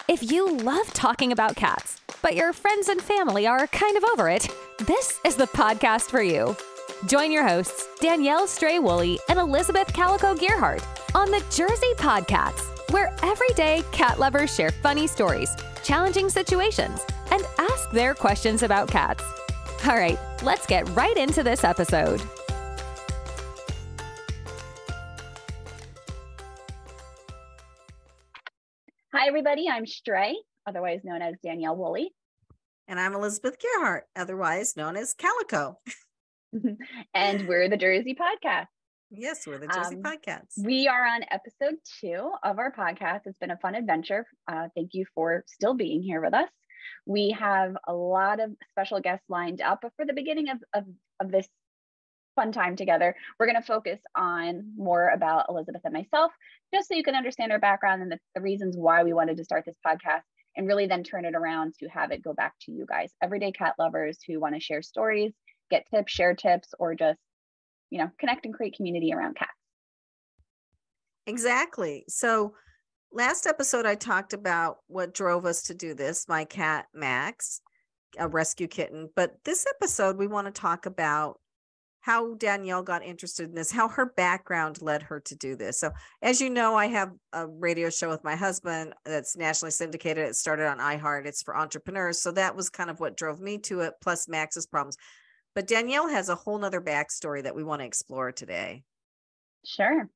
If you love talking about cats, but your friends and family are kind of over it, this is the podcast for you. Join your hosts, Danielle, Stray, Woolley, and Elizabeth, Calico, Gearhart, on the Jersey PodCats, where everyday cat lovers share funny stories, challenging situations, and ask their questions about cats. All right, let's get right into this episode. Hi, everybody. I'm Stray, otherwise known as Danielle Woolley. And I'm Elizabeth Gearhart, otherwise known as Calico. And we're the Jersey PodCats. Yes, we're the Jersey PodCats. We are on episode 2 of our podcast. It's been a fun adventure. Thank you for still being here with us. We have a lot of special guests lined up, but for the beginning of this fun time together, we're going to focus on more about Elizabeth and myself, just so you can understand our background and the reasons why we wanted to start this podcast, and really then turn it around to have it go back to you guys, everyday cat lovers who want to share stories, get tips, share tips, or just, connect and create community around cats. Exactly. So last episode, I talked about what drove us to do this, my cat, Max, a rescue kitten. But this episode, we want to talk about how Danielle got interested in this, how her background led her to do this. So as you know, I have a radio show with my husband that's nationally syndicated. It started on iHeart. It's for entrepreneurs. So that was kind of what drove me to it, plus Max's problems. But Danielle has a whole nother backstory that we want to explore today. Sure.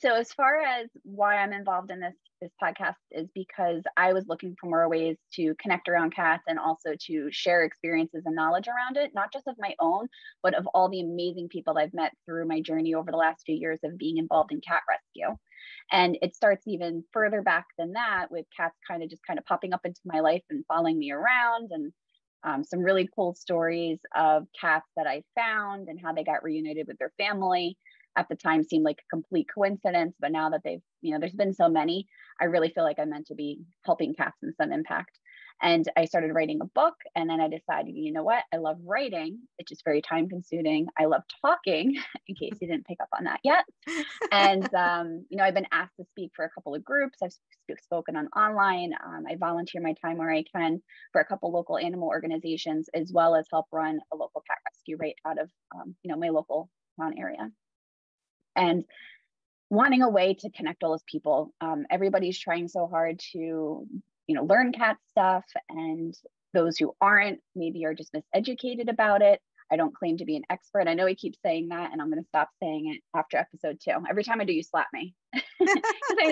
So as far as why I'm involved in this podcast is because I was looking for more ways to connect around cats and also to share experiences and knowledge around it, not just of my own, but of all the amazing people I've met through my journey over the last few years of being involved in cat rescue. And it starts even further back than that, with cats kind of popping up into my life and following me around, and some really cool stories of cats that I found and how they got reunited with their family. At the time seemed like a complete coincidence, but now that they've, there's been so many, I really feel like I'm meant to be helping cats in some impact. And I started writing a book, and then I decided, you know what? I love writing. It's just very time consuming. I love talking, in case you didn't pick up on that yet. And, I've been asked to speak for a couple of groups. I've spoken online. I volunteer my time where I can for a couple local animal organizations, as well as help run a local cat rescue right out of, my local town area. And wanting a way to connect all those people. Everybody's trying so hard to, learn cat stuff, and those who aren't maybe are just miseducated about it. I don't claim to be an expert. I know I keep saying that, and I'm going to stop saying it after episode 2. Every time I do, you slap me.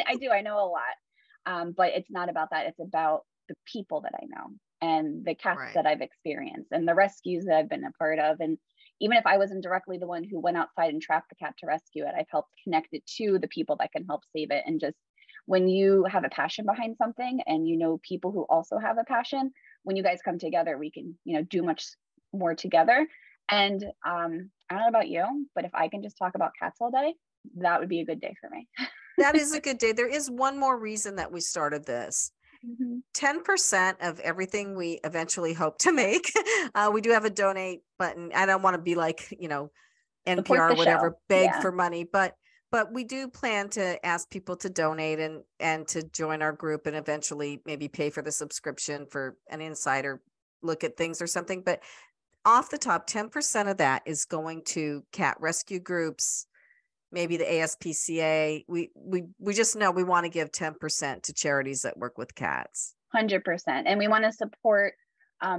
I do. I know a lot, but it's not about that. It's about the people that I know and the cats that I've experienced and the rescues that I've been a part of. And even if I wasn't directly the one who went outside and trapped the cat to rescue it, I've helped connect it to the people that can help save it. And just when you have a passion behind something, and people who also have a passion, when you guys come together, we can, do much more together. And I don't know about you, but if I can just talk about cats all day, that would be a good day for me. That is a good day. There is one more reason that we started this. 10% of everything we eventually hope to make. We do have a donate button. I don't want to be like, NPR or whatever, beg for money, but we do plan to ask people to donate and to join our group, and eventually maybe pay for the subscription for an insider look at things or something. But off the top, 10% of that is going to cat rescue groups, maybe the ASPCA. We just know we want to give 10% to charities that work with cats. 100%. And we want to support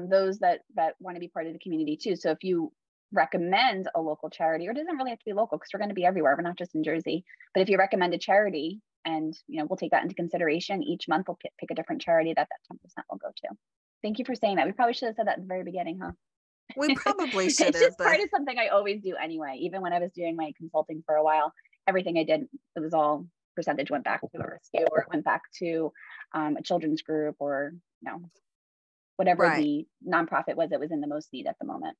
those that want to be part of the community too. So if you recommend a local charity, or it doesn't really have to be local because we're going to be everywhere, we're not just in Jersey, but if you recommend a charity, and we'll take that into consideration, each month we'll pick a different charity that 10% will go to. Thank you for saying that. We probably should have said that at the very beginning, huh? We probably should have. It's just part of something I always do anyway. Even when I was doing my consulting for a while, everything I did, it was all percentage went back to the rescue, or it went back to a children's group, or whatever the nonprofit was that was in the most need at the moment.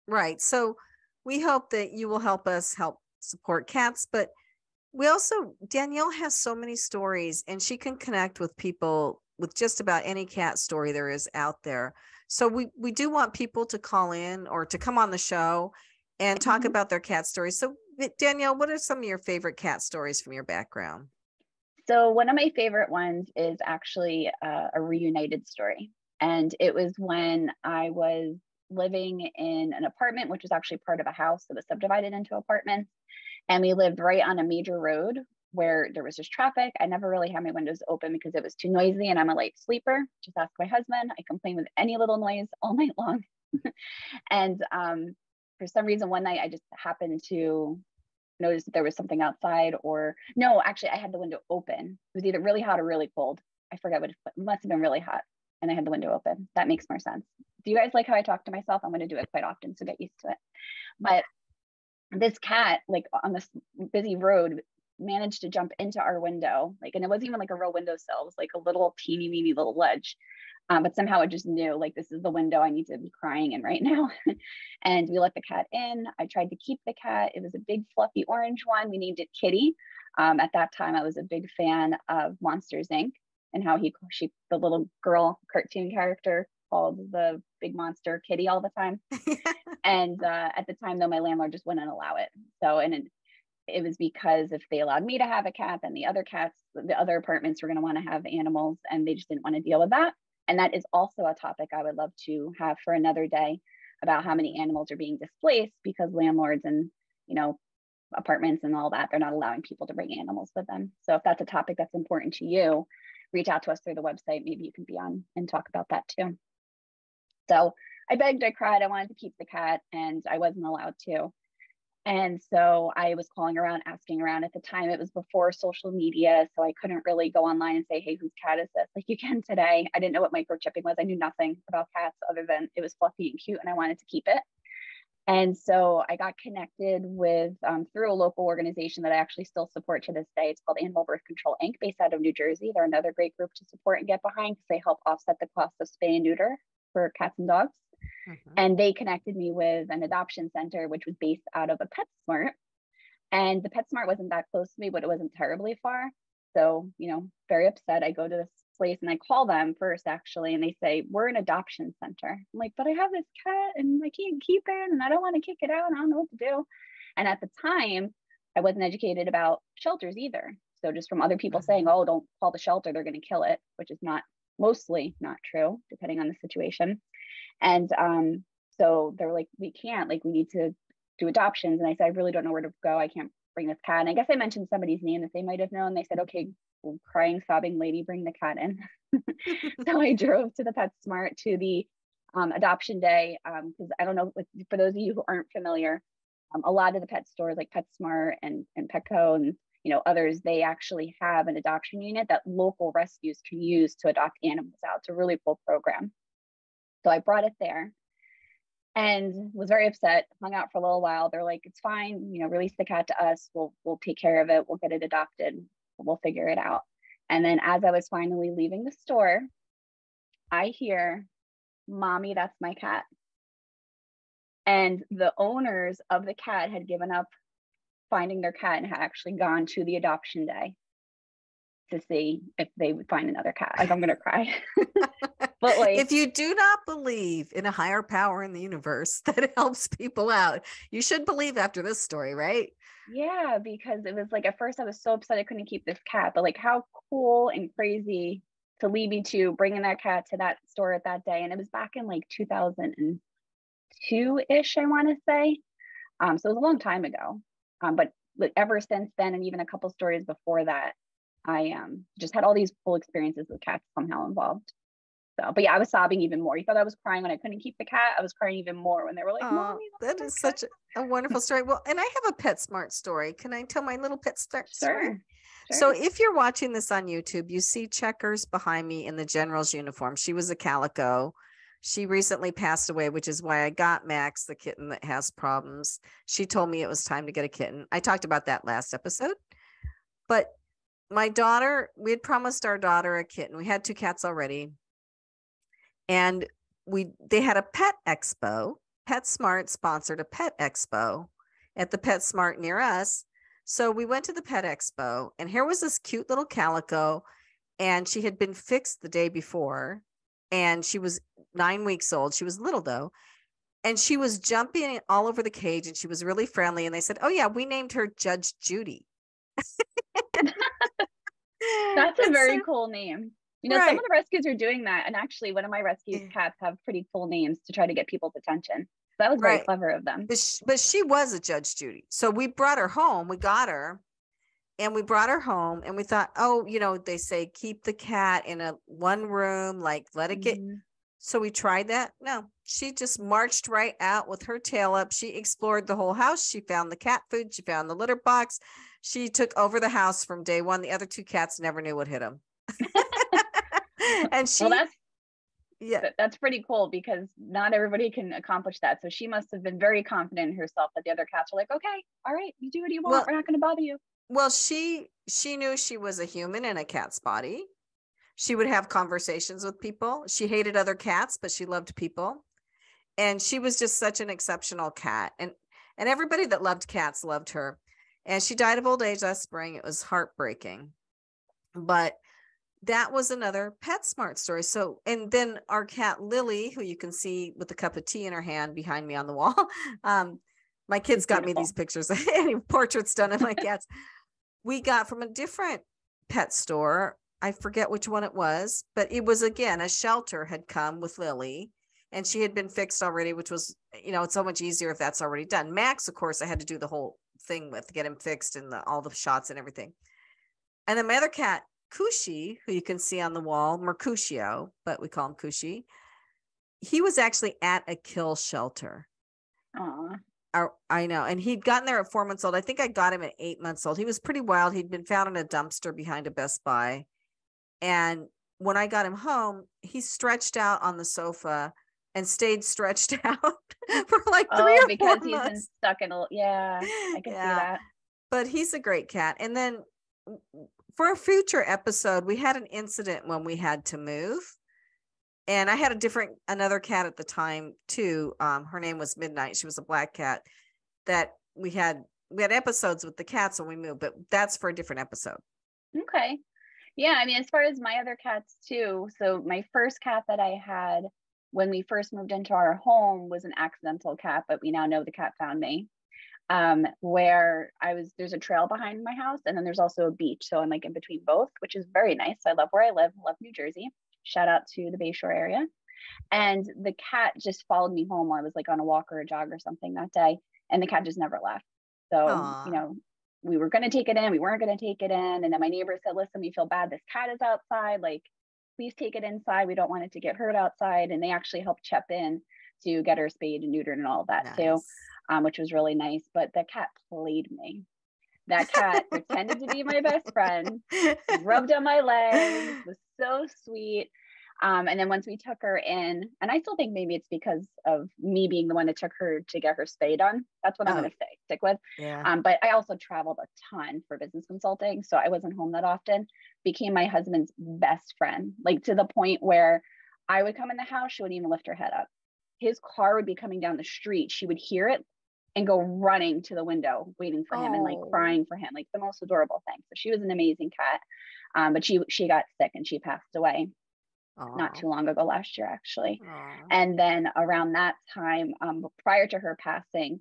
Right. So we hope that you will help us help support cats, but we also, Danielle has so many stories, and she can connect with people with just about any cat story there is out there. So we do want people to call in or to come on the show and talk about their cat stories. So Danielle, what are some of your favorite cat stories from your background? So one of my favorite ones is actually a reunited story. And it was when I was living in an apartment, which was actually part of a house that was subdivided into apartments. And we lived right on a major road where there was just traffic. I never really had my windows open because it was too noisy, and I'm a light sleeper. Just ask my husband. I complain with any little noise all night long. And for some reason, one night I just happened to notice that there was something outside, or no, actually I had the window open. It was either really hot or really cold. I forget what it must have been really hot. And I had the window open. That makes more sense. Do you guys like how I talk to myself? I'm going to do it quite often, so get used to it. But this cat, like on this busy road, managed to jump into our window, like, and it wasn't even like a real windowsill. It was like a little teeny weeny little ledge. But somehow it just knew, like, this is the window I need to be crying in right now. And we let the cat in. I tried to keep the cat. It was a big fluffy orange one. We named it Kitty. At that time, I was a big fan of Monsters Inc. and how the little girl cartoon character called the big monster Kitty all the time. And at the time, though, my landlord just wouldn't allow it. So, and it was because if they allowed me to have a cat, then the other apartments were going to want to have animals, and they just didn't want to deal with that. And that is also a topic I would love to have for another day, about how many animals are being displaced because landlords and, apartments and all that, they're not allowing people to bring animals with them. So if that's a topic that's important to you, reach out to us through the website. Maybe you can be on and talk about that too. So I begged, I cried, I wanted to keep the cat, and I wasn't allowed to. And so I was calling around, asking around. At the time, it was before social media, so I couldn't really go online and say, hey, whose cat is this? Like you can today. I didn't know what microchipping was. I knew nothing about cats other than it was fluffy and cute, and I wanted to keep it. And so I got connected with, through a local organization that I actually still support to this day. It's called Animal Birth Control Inc., based out of New Jersey. They're another great group to support and get behind because they help offset the cost of spay and neuter for cats and dogs. And they connected me with an adoption center, which was based out of a PetSmart. And the PetSmart wasn't that close to me, but it wasn't terribly far. So, very upset. I go to this place and I call them first, actually, and they say, we're an adoption center. I'm like, but I have this cat and I can't keep it and I don't want to kick it out and I don't know what to do. And at the time, I wasn't educated about shelters either. So just from other people saying, oh, don't call the shelter, they're going to kill it, which is mostly not true, depending on the situation. And so they were like, we can't, like, we need to do adoptions. And I said, I really don't know where to go. I can't bring this cat. And I guess I mentioned somebody's name that they might have known. They said, okay, crying, sobbing lady, bring the cat in. So I drove to the PetSmart to the adoption day. Because I don't know, for those of you who aren't familiar, a lot of the pet stores like PetSmart and Petco and others, they actually have an adoption unit that local rescues can use to adopt animals out. It's a really cool program. So I brought it there and was very upset, hung out for a little while. They're like, it's fine, release the cat to us. We'll take care of it. We'll get it adopted. We'll figure it out. And then as I was finally leaving the store, I hear, Mommy, that's my cat. And the owners of the cat had given up finding their cat and had actually gone to the adoption day to see if they would find another cat. Like, I'm going to cry. But like, if you do not believe in a higher power in the universe that helps people out, you should believe after this story, right? Yeah, because it was like, at first I was so upset I couldn't keep this cat, but like, how cool and crazy to lead me to bringing that cat to that store at that day. And it was back in like 2002-ish, I want to say. So it was a long time ago. But ever since then, and even a couple stories before that, I just had all these cool experiences with cats somehow involved. So, but yeah, I was sobbing even more. You thought I was crying when I couldn't keep the cat. I was crying even more when they were like, Mommy, that is such a wonderful story. Well, and I have a PetSmart story. Can I tell my little PetSmart story? Sure. So if you're watching this on YouTube, you see Checkers behind me in the general's uniform. She was a Calico. She recently passed away, which is why I got Max, the kitten that has problems. She told me it was time to get a kitten. I talked about that last episode. But my daughter, we had promised our daughter a kitten. We had 2 cats already. And they had a pet expo. PetSmart sponsored a pet expo at the PetSmart near us. So we went to the pet expo, and here was this cute little calico, and she had been fixed the day before, and she was 9 weeks old. She was little though, and she was jumping all over the cage, and she was really friendly. And they said, oh yeah, we named her Judge Judy. That's a And very so- cool name. You know, some right. of the rescues are doing that. And actually, one of my rescue Yeah. cats have pretty cool names to try to get people's attention. So that was very Right. clever of them. But she was a Judge Judy. So we brought her home. We got her and we brought her home and we thought, oh, you know, they say keep the cat in a one room, like let it get. So we tried that. No, she just marched right out with her tail up. She explored the whole house. She found the cat food. She found the litter box. She took over the house from day one. The other two cats never knew what hit them. And Well, yeah, that's pretty cool because not everybody can accomplish that. So she must have been very confident in herself that the other cats were like, okay, all right, you do what you want. well, We're not going to bother you. well, she knew she was a human in a cat's body. She would have conversations with people. She hated other cats, but she loved people. And she was just such an exceptional cat. And everybody that loved cats loved her. And she died of old age last spring. It was heartbreaking. But that was another PetSmart story. So, and then our cat Lily, who you can see with a cup of tea in her hand behind me on the wall. My kids got me these pictures, any portraits done of my cats. We got from a different pet store. I forget which one it was, but it was, again, a shelter had come with Lily and she had been fixed already, which was, you know, it's so much easier if that's already done. Max, of course, I had to do the whole thing with, get him fixed and all the shots and everything. And then my other cat, Cushy, who you can see on the wall, Mercutio, but we call him Cushy. He was actually at a kill shelter. Aww. I know. And he'd gotten there at 4 months old. I think I got him at 8 months old. He was pretty wild. He'd been found in a dumpster behind a Best Buy. And when I got him home, he stretched out on the sofa and stayed stretched out for like 3 or 4 because he's months. been stuck in I can see that. But he's a great cat. And then for a future episode, we had an incident when we had to move. And I had another cat at the time too. Her name was Midnight. She was a black cat that we had episodes with the cats when we moved, but that's for a different episode. Okay. Yeah. I mean, as far as my other cats too. So my first cat that I had when we first moved into our home was an accidental cat, but we now know the cat found me. Where there's a trail behind my house and then there's also a beach. So I'm like in between both, which is very nice. I love where I live, love New Jersey. Shout out to the Bayshore area. And the cat just followed me home while I was like on a walk or a jog or something that day. And the cat just never left. So, Aww. you know, we were going to take it in. We weren't going to take it in. And then my neighbor said, listen, we feel bad. This cat is outside. Like, please take it inside. We don't want it to get hurt outside. And they actually helped chip in to get her spayed and neutered and all of that too, which was really nice. But the cat played me. That cat pretended to be my best friend, rubbed on my legs, was so sweet. And then once we took her in, and I still think maybe it's because of me being the one that took her to get her spay done. That's what I'm going to stick with. Yeah. But I also traveled a ton for business consulting. So I wasn't home that often. Became my husband's best friend, like to the point where I would come in the house, she wouldn't even lift her head up. His car would be coming down the street. She would hear it and go running to the window, waiting for him and like crying for him, like the most adorable thing. So she was an amazing cat. But she got sick and she passed away not too long ago, last year, actually. And then around that time, prior to her passing,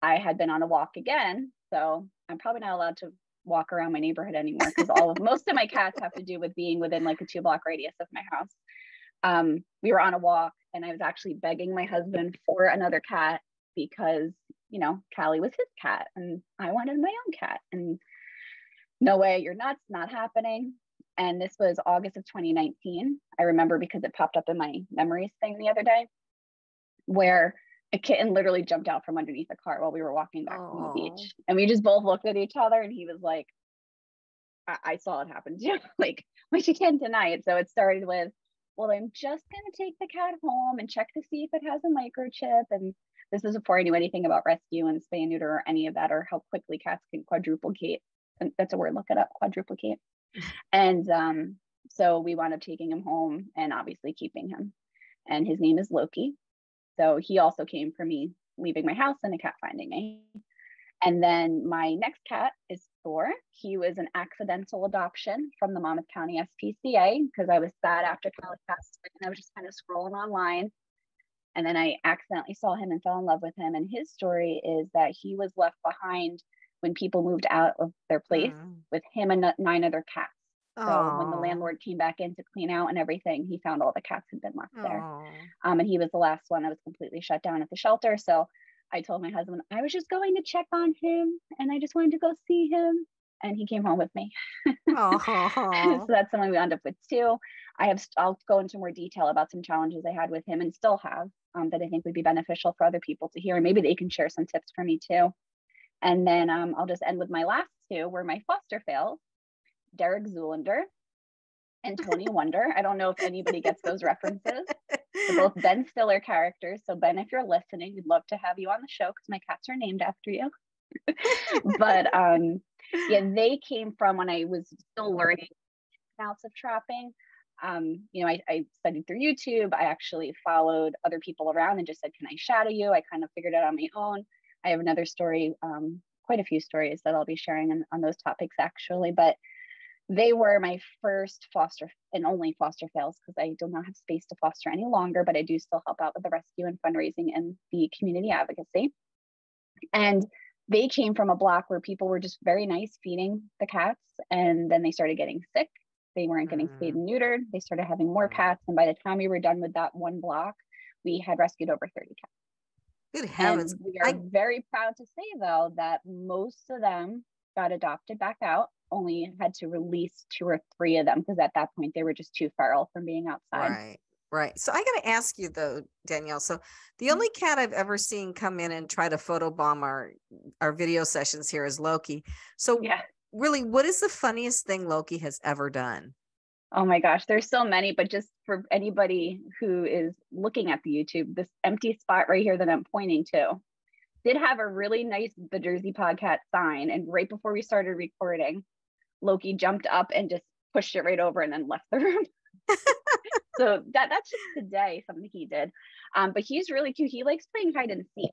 I had been on a walk again. So I'm probably not allowed to walk around my neighborhood anymore because most of my cats have to do with being within like a 2-block radius of my house. We were on a walk and I was actually begging my husband for another cat because, you know, Callie was his cat and I wanted my own cat. And no way, you're nuts, not happening. And this was August of 2019. I remember because it popped up in my memories thing the other day where a kitten literally jumped out from underneath the car while we were walking back from the beach. And we just both looked at each other and he was like, I saw it happen too. Like you can't deny it. So it started with, well, I'm just going to take the cat home and check to see if it has a microchip. And this is before I knew anything about rescue and spay and neuter or any of that, or how quickly cats can quadruplicate. And that's a word, look it up, quadruplicate. And so we wound up taking him home and obviously keeping him. And his name is Loki. So he also came for me leaving my house and a cat finding me. And then my next cat is Thor. He was an accidental adoption from the Monmouth County SPCA because I was sad after Calico passed away and I was just kind of scrolling online. And then I accidentally saw him and fell in love with him. And his story is that he was left behind when people moved out of their place with him and 9 other cats. So when the Oh. landlord came back in to clean out and everything, he found all the cats had been left there. Oh. And he was the last one that was completely shut down at the shelter. So I told my husband, I was just going to check on him and I just wanted to go see him. And he came home with me. So that's someone we wound up with too. I'll go into more detail about some challenges I had with him and still have that I think would be beneficial for other people to hear. And maybe they can share some tips for me too. And then I'll just end with my last two were my foster fails, Derek Zoolander and Tony Wonder. I don't know if anybody gets those references. They're both Ben Stiller characters. So Ben, if you're listening, we'd love to have you on the show because my cats are named after you. But yeah, they came from when I was still learning outs of trapping. I studied through YouTube. I actually followed other people around and just said, can I shadow you? I kind of figured it out on my own. I have another story, quite a few stories that I'll be sharing on those topics actually, but they were my first foster and only foster fails because I do not have space to foster any longer, but I do still help out with the rescue and fundraising and the community advocacy. And they came from a block where people were just very nice feeding the cats. And then they started getting sick. They weren't getting spayed and neutered. They started having more cats. And by the time we were done with that one block, we had rescued over 30 cats. Good heavens. And we are very proud to say, though, that most of them got adopted back out, only had to release 2 or 3 of them because at that point they were just too feral from being outside. Right. So I got to ask you though, Danielle. So the only cat I've ever seen come in and try to photobomb our video sessions here is Loki. So really, what is the funniest thing Loki has ever done? Oh my gosh, there's so many, but just for anybody who is looking at the YouTube, this empty spot right here that I'm pointing to did have a really nice The Jersey PodCats sign. And right before we started recording, Loki jumped up and just pushed it right over and then left the room. So that's just today, something he did. But he's really cute. He likes playing hide and seek.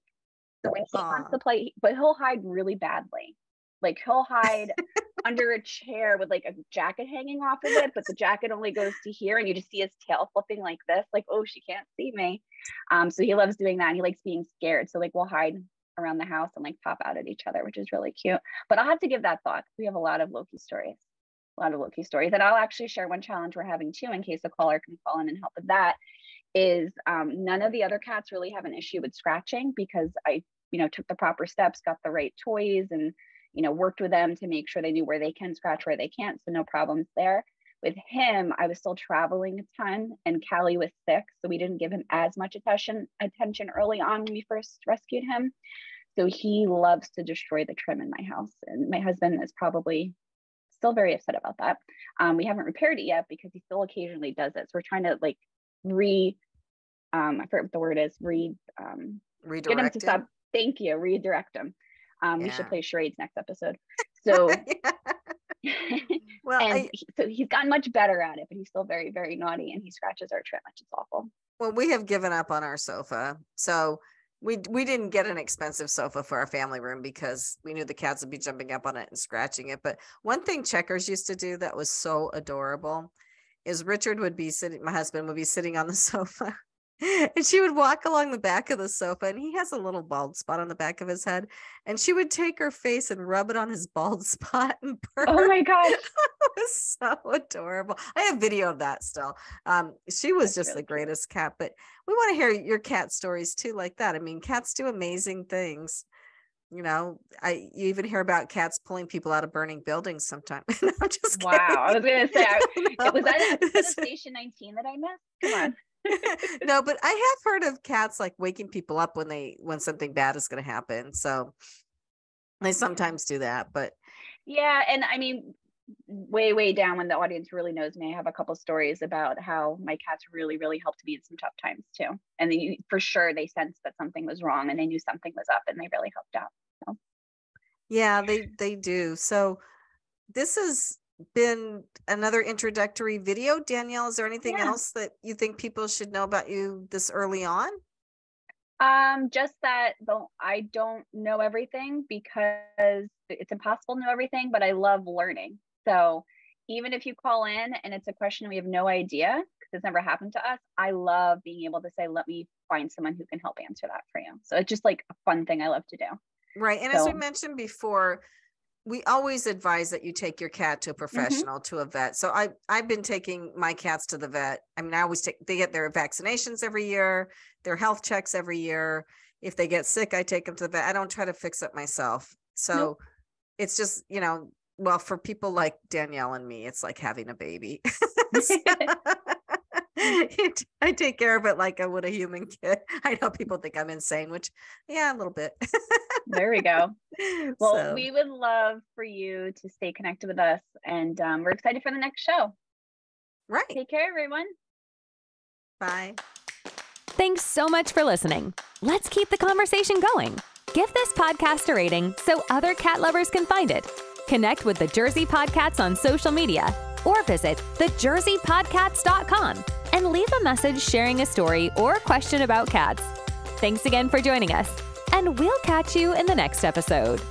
So when he wants to play, but he'll hide really badly. Like he'll hide under a chair with like a jacket hanging off of it, but the jacket only goes to here and you just see his tail flipping like this, like, oh, she can't see me. So he loves doing that. And he likes being scared. So like we'll hide around the house and like pop out at each other, which is really cute. But I'll have to give that thought. We have a lot of Loki stories. And I'll actually share one challenge we're having too, in case a caller can call in and help with that, is none of the other cats really have an issue with scratching because I, took the proper steps, got the right toys and, worked with them to make sure they knew where they can scratch, where they can't. So no problems there. With him, I was still traveling a ton and Callie was sick. So we didn't give him as much attention early on when we first rescued him. So he loves to destroy the trim in my house. And my husband is probably still very upset about that. We haven't repaired it yet because he still occasionally does it. So we're trying to like I forget what the word is, redirect get him to stop. Thank you. Redirect him. We should play charades next episode. So, so he's gotten much better at it, but he's still very, very naughty and he scratches our trim, which is awful. Well, we have given up on our sofa. So we didn't get an expensive sofa for our family room because we knew the cats would be jumping up on it and scratching it. But one thing Checkers used to do that was so adorable is my husband would be sitting on the sofa and she would walk along the back of the sofa and he has a little bald spot on the back of his head and she would take her face and rub it on his bald spot and purr. Oh my gosh. It was so adorable. I have video of that still. She was just really the greatest cat, but we want to hear your cat stories too, like that. I mean, cats do amazing things. You even hear about cats pulling people out of burning buildings sometimes. I'm just kidding. Wow. I was going to say, was that Station 19 that I missed? Come on. No, but I have heard of cats like waking people up when something bad is going to happen. So they sometimes do that, but yeah. And I mean, way down when the audience really knows me, I have a couple stories about how my cats really, really helped me in some tough times too. And for sure they sensed that something was wrong and they knew something was up and they really helped out. So. Yeah, they do. So this has been another introductory video. Danielle, is there anything else that you think people should know about you this early on? Just that I don't know everything because it's impossible to know everything, but I love learning. So even if you call in and it's a question we have no idea, because it's never happened to us, I love being able to say, let me find someone who can help answer that for you. So it's just like a fun thing I love to do. Right. And as we mentioned before, we always advise that you take your cat to a professional, to a vet. So I've been taking my cats to the vet. I mean, they get their vaccinations every year, their health checks every year. If they get sick, I take them to the vet. I don't try to fix it myself. So it's just, well, for people like Danielle and me, it's like having a baby. I take care of it like I would a human kid. I know people think I'm insane, which, yeah, a little bit. There we go. Well, we would love for you to stay connected with us, and we're excited for the next show. Right. Take care, everyone. Bye. Thanks so much for listening. Let's keep the conversation going. Give this podcast a rating so other cat lovers can find it. Connect with the Jersey PodCats on social media or visit thejerseypodcats.com and leave a message sharing a story or question about cats. Thanks again for joining us, and we'll catch you in the next episode.